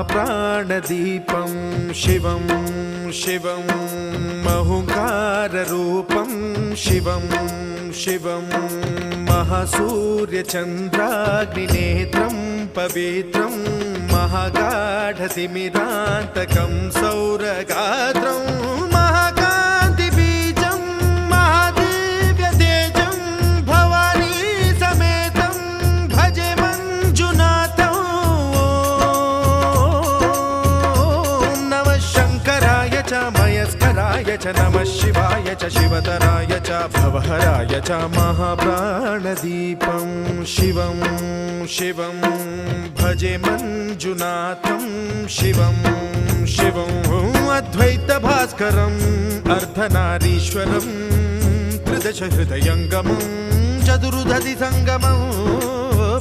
महाप्राणदीपं शिवं शिवं महुङ्काररूपं शिवं शिवं महासूर्यचन्द्राग्निनेत्रं पवित्रं महागाढतिमिरान्तकं सौरगात्रं महाकान्तिबीजं महादिव्यतेजं भवानी समेतं भजे मञ्जुनाथं। ॐ नमः शङ्कराय च मयस्कराय च नमः शिवाय च शिवतराय च भवहराय च महाप्राणदीपं शिवं शिवं भजे मञ्जुनाथं शिवं शिवं अद्वैतभास्करम् अर्धनारीश्वरं त्रिदशहृदयङ्गमं चतुर्दधिसङ्गमम्